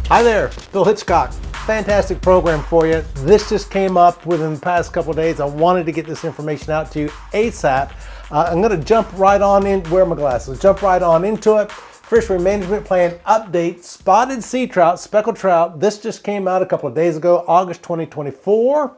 Hi there, Phil Hitchcock. Fantastic program for you. This just came up within the past couple of days. I wanted to get this information out to you ASAP. I'm going to jump right on in. Wear my glasses. Jump right on into it. Fishery Management Plan update. Spotted sea trout, speckled trout. This just came out a couple of days ago, August 2024.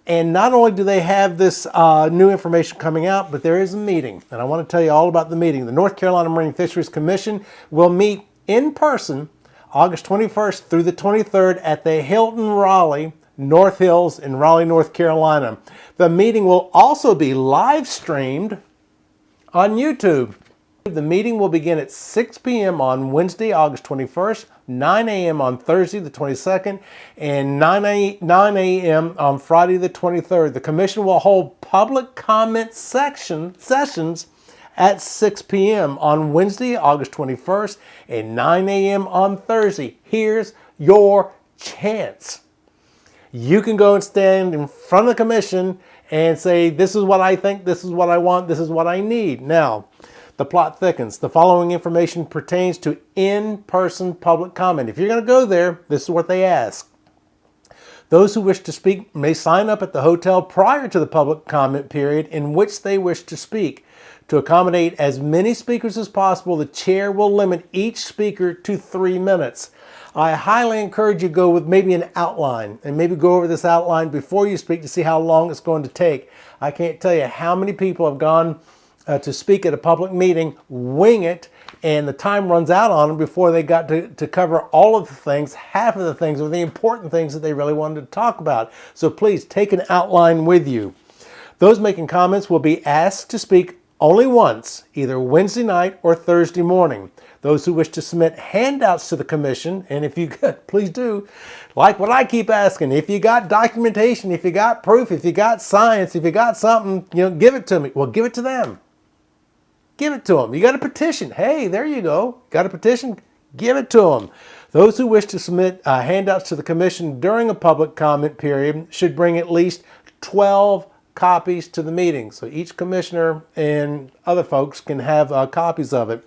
And not only do they have this new information coming out, but there is a meeting. And I want to tell you all about the meeting. The North Carolina Marine Fisheries Commission will meet in person August 21st through the 23rd at the Hilton Raleigh North Hills in Raleigh, North Carolina. The meeting will also be live streamed on YouTube. The meeting will begin at 6 p.m. on Wednesday, August 21st, 9 a.m. on Thursday, the 22nd, and 9 a.m. on Friday, the 23rd. The Commission will hold public comment sessions at 6 p.m. on Wednesday, August 21st, and 9 a.m. on Thursday. Here's your chance. You can go and stand in front of the Commission and say, this is what I think, this is what I want, this is what I need. Now, the plot thickens. The following information pertains to in-person public comment. If you're going to go there, this is what they ask. Those who wish to speak may sign up at the hotel prior to the public comment period in which they wish to speak. To accommodate as many speakers as possible, the chair will limit each speaker to 3 minutes. I highly encourage you to go with maybe an outline and maybe go over this outline before you speak to see how long it's going to take. I can't tell you how many people have gone to speak at a public meeting, wing it, and the time runs out on them before they got to cover all of the things, half of the things, or the important things that they really wanted to talk about. So please take an outline with you. Those making comments will be asked to speak only once, either Wednesday night or Thursday morning. Those who wish to submit handouts to the Commission, and if you could, please do, like what I keep asking, if you got documentation, if you got proof, if you got science, if you got something, give it to me. Well, give it to them. Give it to them. You got a petition. Hey, there you go. Got a petition? Give it to them. Those who wish to submit handouts to the Commission during a public comment period should bring at least 12 copies to the meeting. So each commissioner and other folks can have copies of it.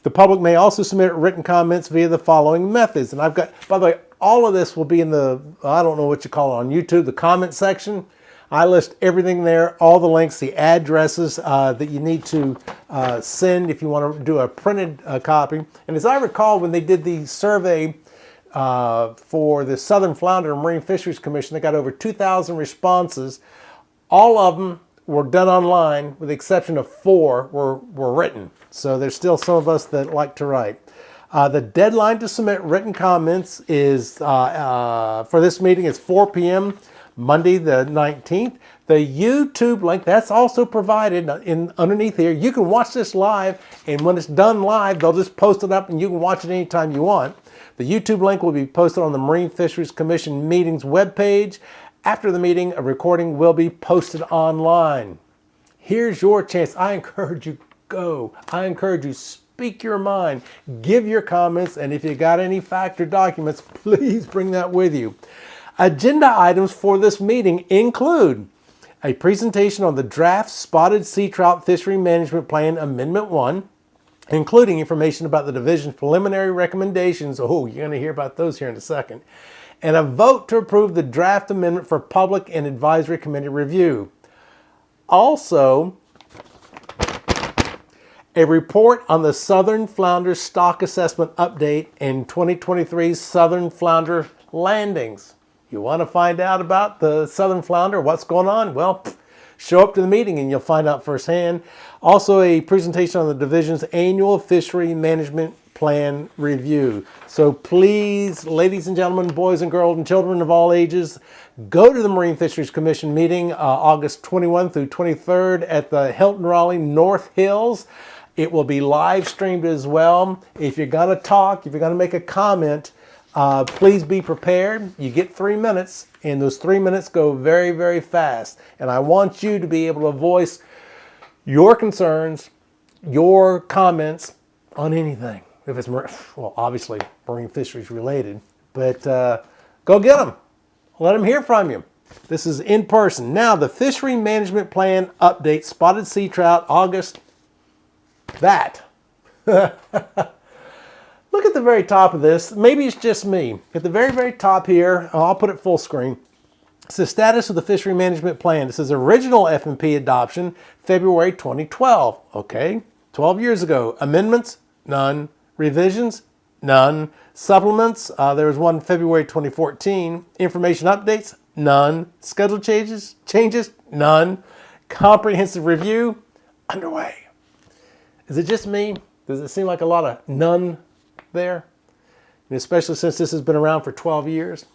The public may also submit written comments via the following methods. And I've got, by the way, all of this will be in the, I don't know what you call it on YouTube, the comment section. I list everything there, all the links, the addresses that you need to send if you want to do a printed copy. And as I recall, when they did the survey for the Southern Flounder Marine Fisheries Commission, they got over 2,000 responses. All of them were done online, with the exception of 4 were written. So there's still some of us that like to write. The deadline to submit written comments is for this meeting is 4 p.m. Monday the 19th. The YouTube link, that's also provided underneath here. You can watch this live, and when it's done live, they'll just post it up and you can watch it anytime you want. The YouTube link will be posted on the Marine Fisheries Commission meetings webpage. After the meeting, a recording will be posted online. Here's your chance. I encourage you, go. I encourage you, speak your mind, give your comments, and if you got any fact or documents, please bring that with you. Agenda items for this meeting include a presentation on the draft Spotted Sea Trout Fishery Management Plan Amendment 1, including information about the division's preliminary recommendations. Oh, you're going to hear about those here in a second. And a vote to approve the draft amendment for public and advisory committee review. Also, a report on the Southern Flounder Stock Assessment Update and 2023 Southern Flounder landings. You want to find out about the Southern Flounder, what's going on? Well, show up to the meeting and you'll find out firsthand. Also, a presentation on the division's annual fishery management plan review. So please, ladies and gentlemen, boys and girls and children of all ages, go to the Marine Fisheries Commission meeting August 21 through 23rd at the Hilton Raleigh North Hills. It will be live streamed as well. If you're going to talk, if you're going to make a comment, please be prepared. You get 3 minutes, and those 3 minutes go very, very fast. And I want you to be able to voice your concerns, your comments on anything. If it's, well, obviously marine fisheries related, but go get them. Let them hear from you. This is in person. Now, the Fishery Management Plan update, Spotted Sea Trout, August, that. Look at the very top of this. Maybe it's just me. At the very, very top here, I'll put it full screen. It's the status of the fishery management plan. It says original FMP adoption, February 2012. Okay, 12 years ago. Amendments? None. Revisions? None. Supplements? There was one February 2014. Information updates? None. Schedule changes? None. Comprehensive review? Underway. Is it just me? Does it seem like a lot of none there? And especially since this has been around for 12 years.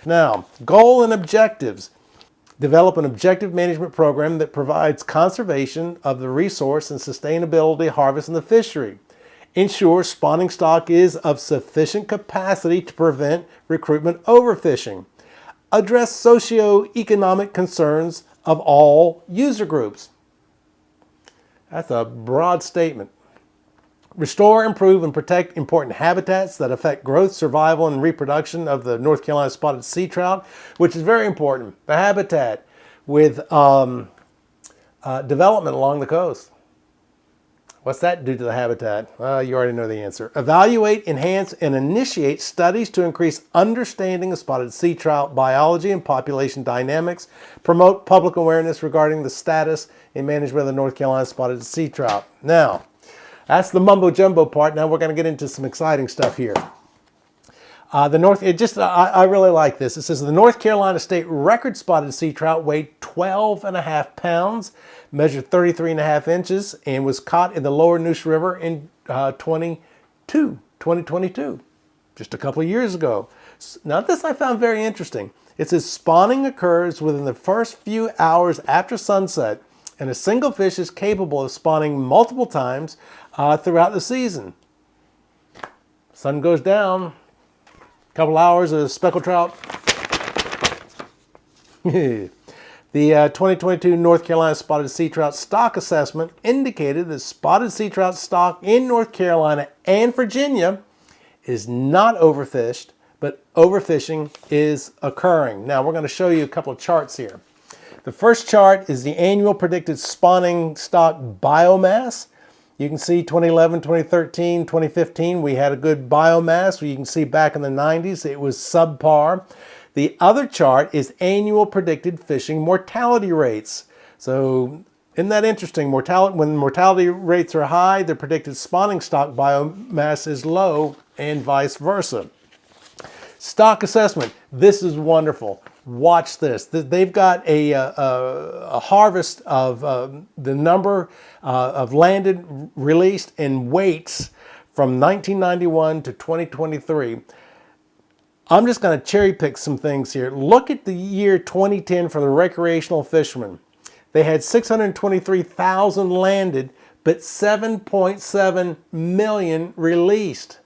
Now, goal and objectives. Develop an objective management program that provides conservation of the resource and sustainability harvest in the fishery. Ensure spawning stock is of sufficient capacity to prevent recruitment overfishing. Address socio-economic concerns of all user groups. That's a broad statement. Restore, improve, and protect important habitats that affect growth, survival, and reproduction of the North Carolina spotted sea trout, which is very important. The habitat with development along the coast. What's that do to the habitat? You already know the answer. Evaluate, enhance, and initiate studies to increase understanding of spotted sea trout biology and population dynamics. Promote public awareness regarding the status and management of the North Carolina spotted sea trout. Now, that's the mumbo jumbo part. Now we're going to get into some exciting stuff here. I really like this. It says the North Carolina state record spotted sea trout weighed 12.5 pounds, measured 33.5 inches, and was caught in the lower Neuse River in 2022, just a couple of years ago. Now this I found very interesting. It says spawning occurs within the first few hours after sunset, and a single fish is capable of spawning multiple times throughout the season. Sun goes down, a couple hours of speckled trout. The 2022 North Carolina Spotted Sea Trout Stock Assessment indicated that spotted sea trout stock in North Carolina and Virginia is not overfished, but overfishing is occurring. Now we're going to show you a couple of charts here. The first chart is the annual predicted spawning stock biomass. You can see 2011, 2013, 2015, we had a good biomass. You can see back in the 90s, it was subpar. The other chart is annual predicted fishing mortality rates. So isn't that interesting? When mortality rates are high, the predicted spawning stock biomass is low and vice versa. Stock assessment. This is wonderful. Watch this. They've got a harvest of the number of landed, released, and weights from 1991 to 2023. I'm just going to cherry pick some things here. Look at the year 2010 for the recreational fishermen. They had 623,000 landed, but 7.7 million released.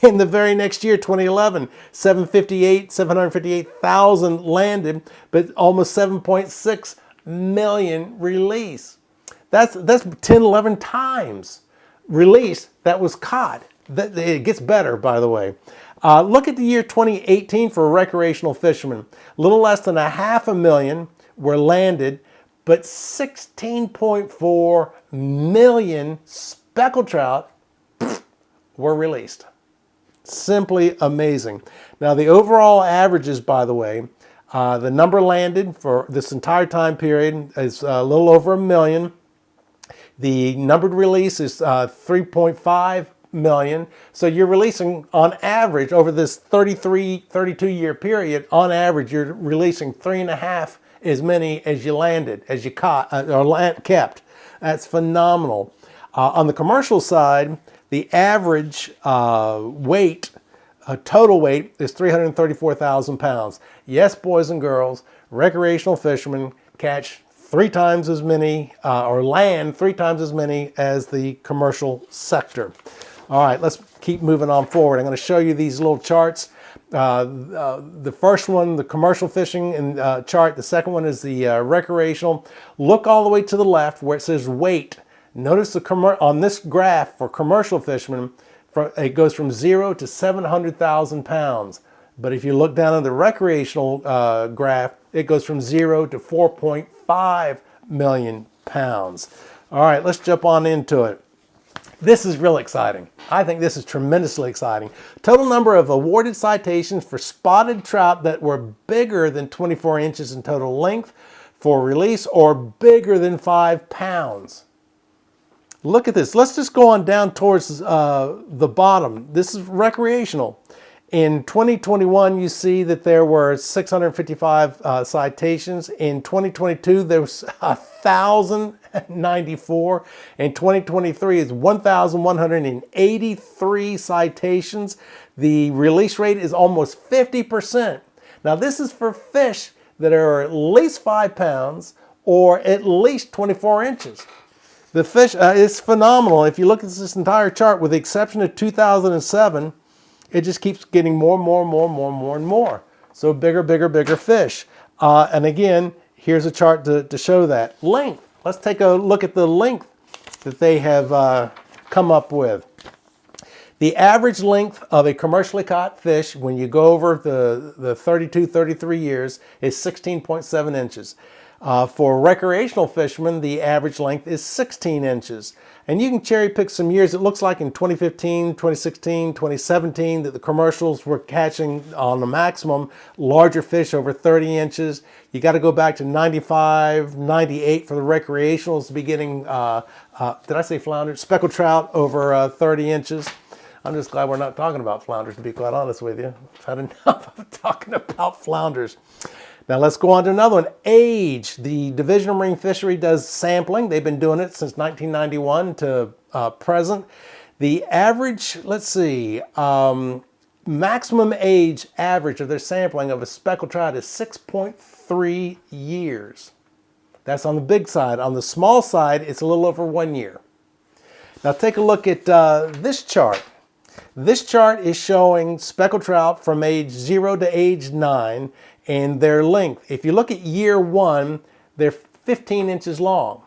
In the very next year, 2011, 758,000 landed, but almost 7.6 million release. That's 10, 11 times release that was caught. It gets better, by the way. Look at the year 2018 for recreational fishermen. A little less than 500,000 were landed, but 16.4 million speckled trout were released. Simply amazing. Now the overall averages, by the way, the number landed for this entire time period is a little over 1 million. The numbered release is 3.5 million. So you're releasing on average over this 32 year period, on average you're releasing 3.5 as many as you landed, as you caught or kept. That's phenomenal. On the commercial side, the average weight, total weight, is 334,000 pounds. Yes, boys and girls, recreational fishermen catch 3 times as many, or land 3 times as many as the commercial sector. All right, let's keep moving on forward. I'm going to show you these little charts. The first one, the commercial fishing and chart. The second one is the recreational. Look all the way to the left where it says weight. Notice on this graph for commercial fishermen, it goes from 0 to 700,000 pounds. But if you look down at the recreational graph, it goes from 0 to 4.5 million pounds. All right, let's jump on into it. This is real exciting. I think this is tremendously exciting. Total number of awarded citations for spotted trout that were bigger than 24 inches in total length for release or bigger than 5 pounds. Look at this. Let's just go on down towards the bottom. This is recreational. In 2021, you see that there were 655 citations. In 2022, there was 1,094. In 2023, it's 1,183 citations. The release rate is almost 50%. Now, this is for fish that are at least 5 pounds or at least 24 inches. The fish is phenomenal. If you look at this entire chart, with the exception of 2007, it just keeps getting more and more. So bigger fish. And again, here's a chart to show that. Length. Let's take a look at the length that they have come up with. The average length of a commercially caught fish when you go over the 32, 33 years is 16.7 inches. For recreational fishermen, the average length is 16 inches. And you can cherry pick some years. It looks like in 2015, 2016, 2017 that the commercials were catching on the maximum larger fish over 30 inches. You got to go back to 95, 98 for the recreationals to be getting, did I say flounders? Speckled trout over 30 inches. I'm just glad we're not talking about flounders, to be quite honest with you. I've had enough of talking about flounders. Now let's go on to another one. Age. The Division of Marine Fishery does sampling. They've been doing it since 1991 to present. The average, let's see, maximum age average of their sampling of a speckled trout is 6.3 years. That's on the big side. On the small side, it's a little over 1 year. Now take a look at this chart. This chart is showing speckled trout from age 0 to age 9 and their length. If you look at year 1, they're 15 inches long.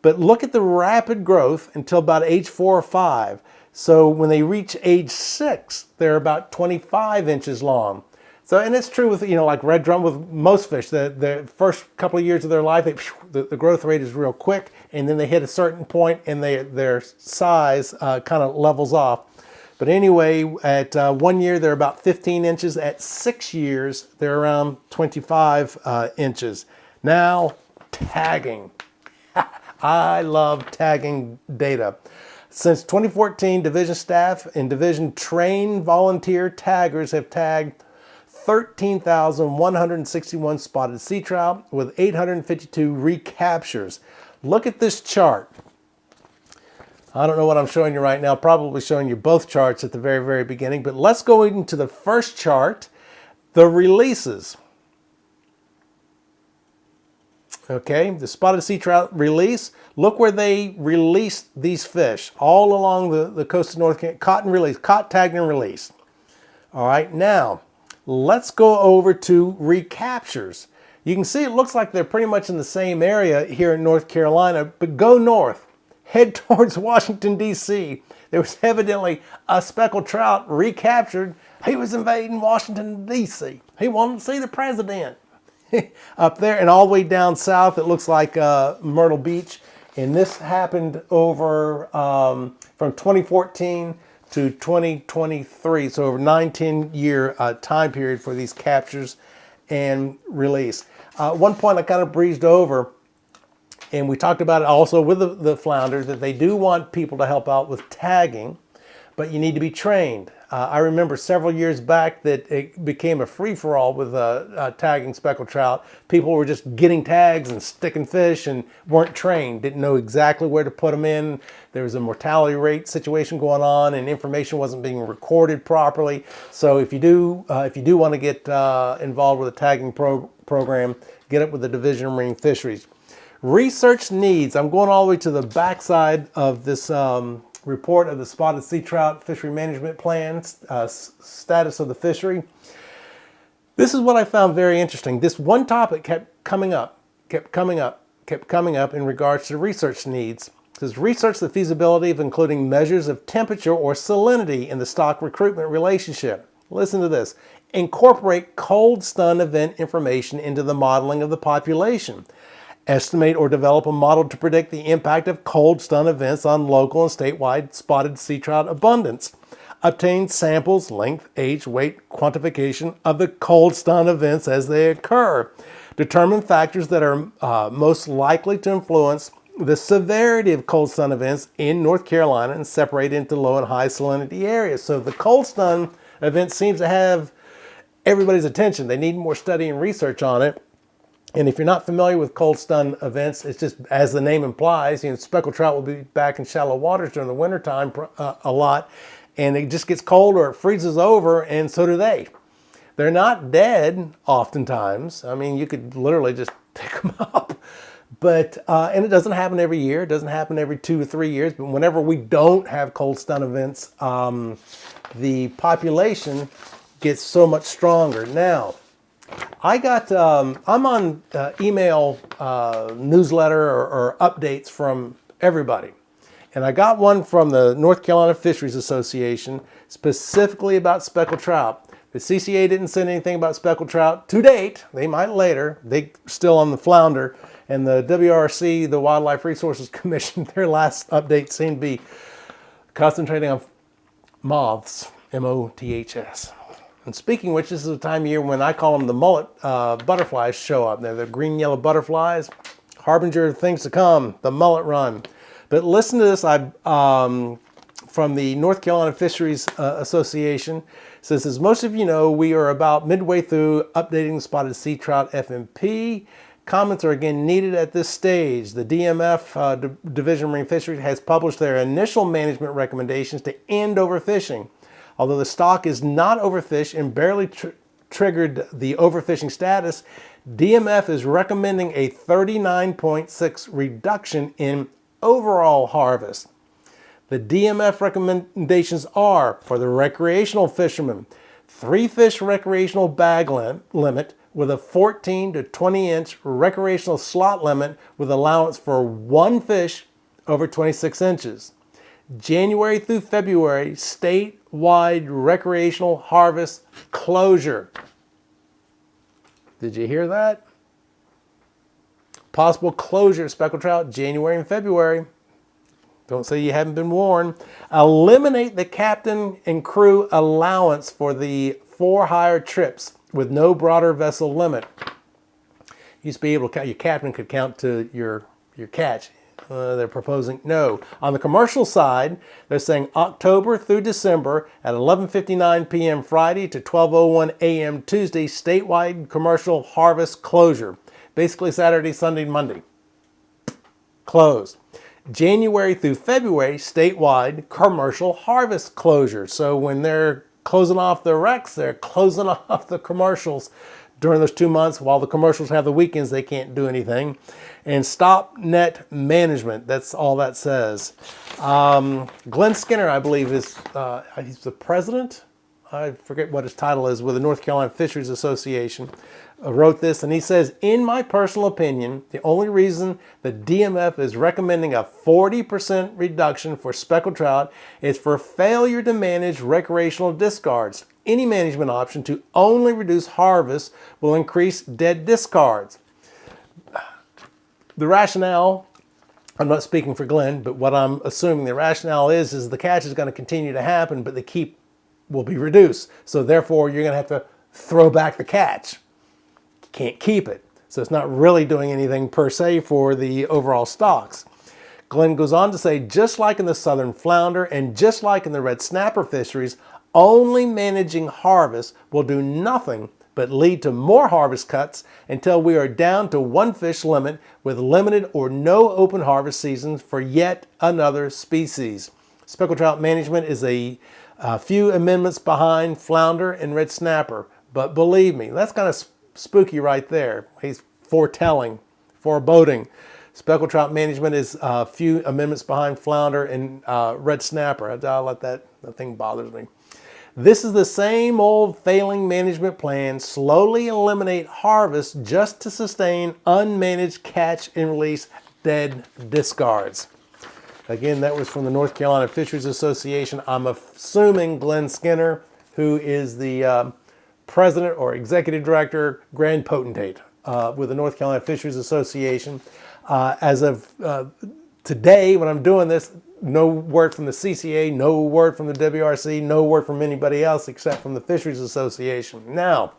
But look at the rapid growth until about age 4 or 5. So when they reach age 6, they're about 25 inches long. So, and it's true with, like red drum, with most fish. The first couple of years of their life, the growth rate is real quick, and then they hit a certain point and their size kind of levels off. But anyway, at 1 year, they're about 15 inches. At 6 years, they're around 25 inches. Now, tagging. I love tagging data. Since 2014, division staff and division trained volunteer taggers have tagged 13,161 spotted sea trout with 852 recaptures. Look at this chart. I don't know what I'm showing you right now, probably showing you both charts at the very beginning, but let's go into the first chart, the releases. Okay, the spotted sea trout release. Look where they released these fish, all along the coast of North Carolina. Caught and released, caught, tagged, and released. All right, now let's go over to recaptures. You can see it looks like they're pretty much in the same area here in North Carolina, but go north. Head towards Washington, D.C. There was evidently a speckled trout recaptured. He was invading Washington, D.C. He wanted to see the president. Up there and all the way down south, it looks like Myrtle Beach. And this happened over from 2014 to 2023. So over 9-10 year time period for these captures and release. One point I kind of breezed over, and we talked about it also with the flounders, that they do want people to help out with tagging, but you need to be trained. I remember several years back that it became a free-for-all with tagging speckled trout. People were just getting tags and sticking fish and weren't trained, didn't know exactly where to put them in. There was a mortality rate situation going on, and information wasn't being recorded properly. So if you do want to get involved with a tagging program, get it with the Division of Marine Fisheries. Research needs. I'm going all the way to the backside of this report of the Spotted Sea Trout Fishery Management Plan, status of the fishery. This is what I found very interesting. This one topic kept coming up in regards to research needs. It says, research the feasibility of including measures of temperature or salinity in the stock recruitment relationship. Listen to this. Incorporate cold stun event information into the modeling of the population. Estimate or develop a model to predict the impact of cold stun events on local and statewide spotted sea trout abundance. Obtain samples, length, age, weight, quantification of the cold stun events as they occur. Determine factors that are most likely to influence the severity of cold stun events in North Carolina and separate into low and high salinity areas. So the cold stun event seems to have everybody's attention. They need more study and research on it. And if you're not familiar with cold stun events, it's just, as the name implies, speckled trout will be back in shallow waters during the wintertime a lot, and it just gets cold or it freezes over, and so do they. They're not dead oftentimes. I mean, you could literally just pick them up. But, and it doesn't happen every year. It doesn't happen every 2 or 3 years. But whenever we don't have cold stun events, the population gets so much stronger. Now, I'm on email newsletter or updates from everybody. And I got one from the North Carolina Fisheries Association specifically about speckled trout. The CCA didn't send anything about speckled trout to date. They might later. They're still on the flounder. And the WRC, the Wildlife Resources Commission, their last update seemed to be concentrating on moths, M-O-T-H-S. And speaking of which, this is the time of year when I call them the mullet butterflies show up. They're the green-yellow butterflies, harbinger of things to come, the mullet run. But listen to this, from the North Carolina Fisheries Association. It says, as most of you know, we are about midway through updating the spotted sea trout FMP. Comments are again needed at this stage. The DMF, Division of Marine Fisheries, has published their initial management recommendations to end overfishing. Although the stock is not overfished and barely triggered the overfishing status, DMF is recommending a 39.6 reduction in overall harvest. The DMF recommendations are for the recreational fishermen: 3 fish recreational bag limit with a 14 to 20 inch recreational slot limit with allowance for 1 fish over 26 inches. January through February, statewide recreational harvest closure. Did you hear that? Possible closure of speckled trout January and February. Don't say you haven't been warned. Eliminate the captain and crew allowance for the 4 hire trips with no broader vessel limit. Used to be able to count, your captain could count to your catch. They're proposing no. On the commercial side, they're saying October through December at 11:59 p.m. Friday to 12:01 a.m. Tuesday, statewide commercial harvest closure. Basically Saturday, Sunday, Monday. Closed. January through February, statewide commercial harvest closure. So when they're closing off the wrecks, they're closing off the commercials during those 2 months. While the commercials have the weekends, they can't do anything. And stop net management. That's all that says. Glenn Skinner, I believe, is he's the president. I forget what his title is with the North Carolina Fisheries Association. Wrote this, and he says, in my personal opinion, the only reason the DMF is recommending a 40% reduction for speckled trout is for failure to manage recreational discards. Any management option to only reduce harvest will increase dead discards. The rationale, I'm not speaking for Glenn, but what I'm assuming the rationale is the catch is going to continue to happen, but the keep will be reduced. So therefore, you're going to have to throw back the catch. You can't keep it. So it's not really doing anything per se for the overall stocks. Glenn goes on to say, just like in the southern flounder and just like in the red snapper fisheries, only managing harvest will do nothing but lead to more harvest cuts until we are down to 1 fish limit with limited or no open harvest seasons for yet another species. Speckled trout management is a few amendments behind flounder and red snapper, but believe me, that's kind of spooky right there. He's foreboding. Speckled trout management is a few amendments behind flounder and red snapper. I'll let that thing bothers me. This is the same old failing management plan, slowly eliminate harvest just to sustain unmanaged catch and release dead discards. Again, that was from the North Carolina Fisheries Association. I'm assuming Glenn Skinner, who is the president or executive director, grand potentate with the North Carolina Fisheries Association. As of today, when I'm doing this, no word from the CCA, no word from the WRC, no word from anybody else except from the Fisheries Association. Now,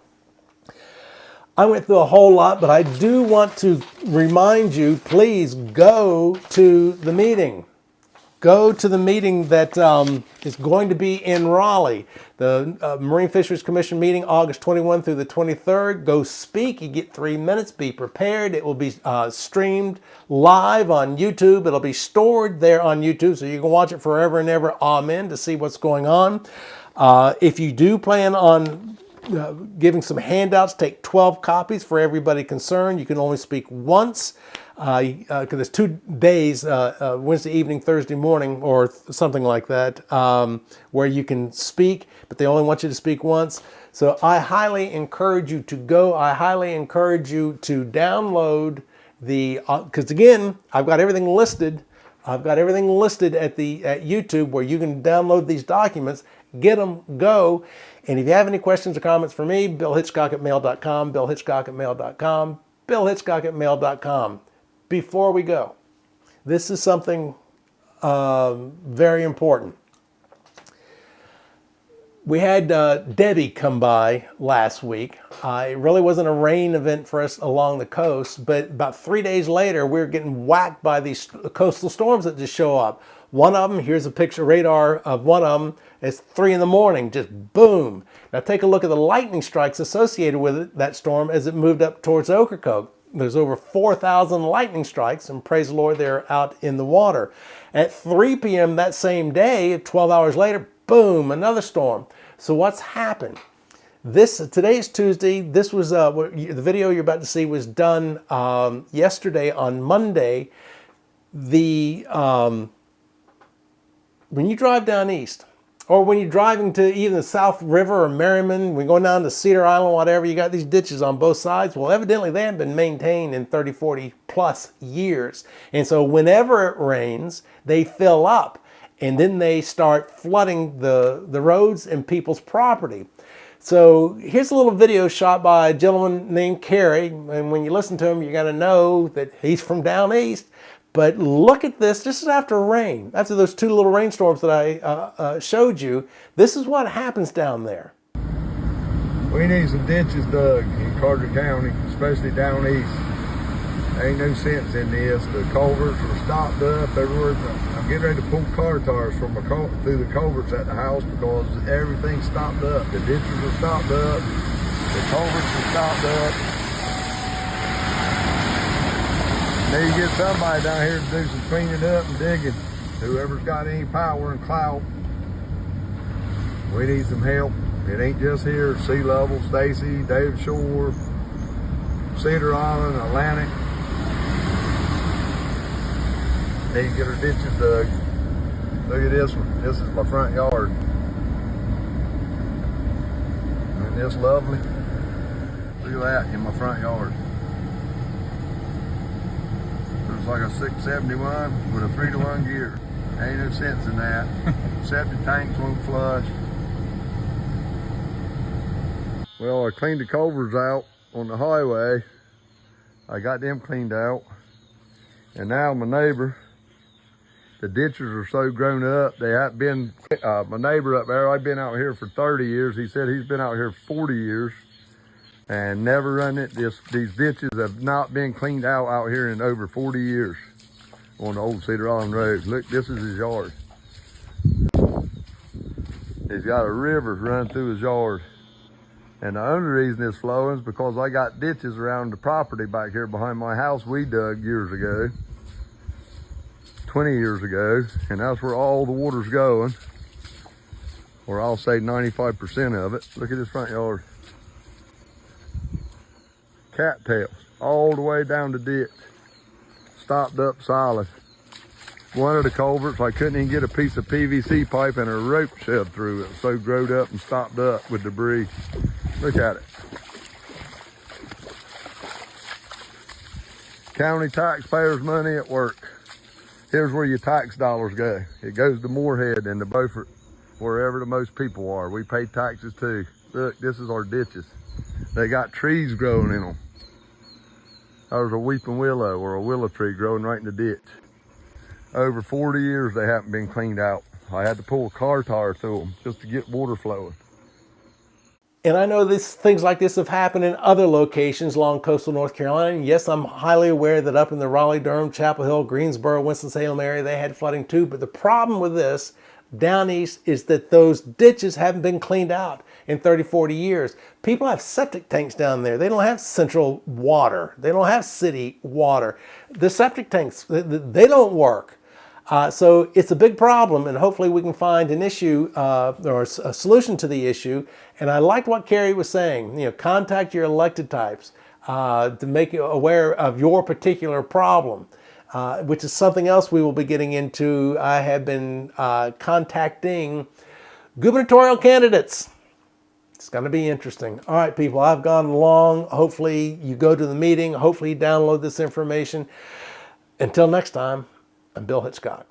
I went through a whole lot, but I do want to remind you, please go to the meeting. Go to the meeting that is going to be in Raleigh. The Marine Fisheries Commission meeting, August 21 through the 23rd. Go speak. You get 3 minutes. Be prepared. It will be streamed live on YouTube. It'll be stored there on YouTube, so you can watch it forever and ever. Amen. To see what's going on. If you do plan on giving some handouts, take 12 copies for everybody concerned. You can only speak once. Because there's 2 days, Wednesday evening, Thursday morning, or something like that, where you can speak, but they only want you to speak once. So I highly encourage you to go. I highly encourage you to download the, because again, I've got everything listed. I've got everything listed at YouTube where you can download these documents, get them, go. And if you have any questions or comments for me, BillHitchcock@mail.com, BillHitchcock@mail.com, BillHitchcock@mail.com. Before we go, this is something very important. We had Debbie come by last week. It really wasn't a rain event for us along the coast, but about 3 days later, we were getting whacked by these coastal storms that just show up. One of them, here's a picture radar of one of them. It's 3 in the morning, just boom. Now take a look at the lightning strikes associated with it, that storm as it moved up towards Ocracoke. There's over 4,000 lightning strikes, and praise the Lord, they're out in the water. At 3 p.m. that same day, 12 hours later, boom, another storm. So what's happened? Today's Tuesday. This was the video you're about to see was done yesterday on Monday. When you drive down east, or when you're driving to even the South River or Merriman, we're going down to Cedar Island, whatever, you got these ditches on both sides. Well, evidently they haven't been maintained in 30, 40 plus years. And so whenever it rains, they fill up and then they start flooding the roads and people's property. So here's a little video shot by a gentleman named Kerry. And when you listen to him, you're going to know that he's from down east. But look at this. This is after rain. After those 2 little rainstorms that I showed you. This is what happens down there. We need some ditches dug in Carter County, especially down east. There ain't no sense in this. The culverts are stopped up everywhere. I'm getting ready to pull car tires from through the culverts at the house because everything's stopped up. The ditches are stopped up. The culverts are stopped up. Need to get somebody down here to do some cleaning up and digging. Whoever's got any power and clout, we need some help. It ain't just here. Sea Level, Stacy, David Shore, Cedar Island, Atlantic. Need to get our ditches dug. Look at this one. This is my front yard. Isn't this lovely? Look at that in my front yard. Like a 671 with a 3-to-1 gear. Ain't no sense in that. Septic tanks won't flush. Well, I cleaned the culverts out on the highway. I got them cleaned out. And now my neighbor, the ditches are so grown up, they have been, my neighbor up there, I've been out here for 30 years. He said he's been out here 40 years. And never run it. These ditches have not been cleaned out here in over 40 years on the old Cedar Island Road. Look, this is his yard. He's got a river running through his yard. And the only reason it's flowing is because I got ditches around the property back here behind my house we dug years ago, 20 years ago, and that's where all the water's going, or I'll say 95% of it. Look at his front yard. Cattails all the way down the ditch, stopped up solid. One of the culverts, I couldn't even get a piece of PVC pipe and a rope shoved through it. So growed up and stopped up with debris. Look at it. County taxpayers' money at work. Here's where your tax dollars go. It goes to Moorhead and to Beaufort, wherever the most people are. We pay taxes too. Look, this is our ditches. They got trees growing in them. there was a weeping willow or a willow tree growing right in the ditch. Over 40 years they haven't been cleaned out. I had to pull a car tire through them just to get water flowing. And I know things like this have happened in other locations along coastal North Carolina. And yes, I'm highly aware that up in the Raleigh, Durham, Chapel Hill, Greensboro, Winston-Salem area, they had flooding too. But the problem with this down east is that those ditches haven't been cleaned out in 30, 40 years. People have septic tanks down there. They don't have central water. They don't have city water. The septic tanks, they don't work. So it's a big problem, and hopefully we can find an issue or a solution to the issue. And I liked what Carrie was saying. You know, contact your elected types to make you aware of your particular problem, which is something else we will be getting into. I have been contacting gubernatorial candidates. It's going to be interesting. All right, people, I've gone long. Hopefully you go to the meeting. Hopefully you download this information. Until next time, I'm Bill Hitchcock.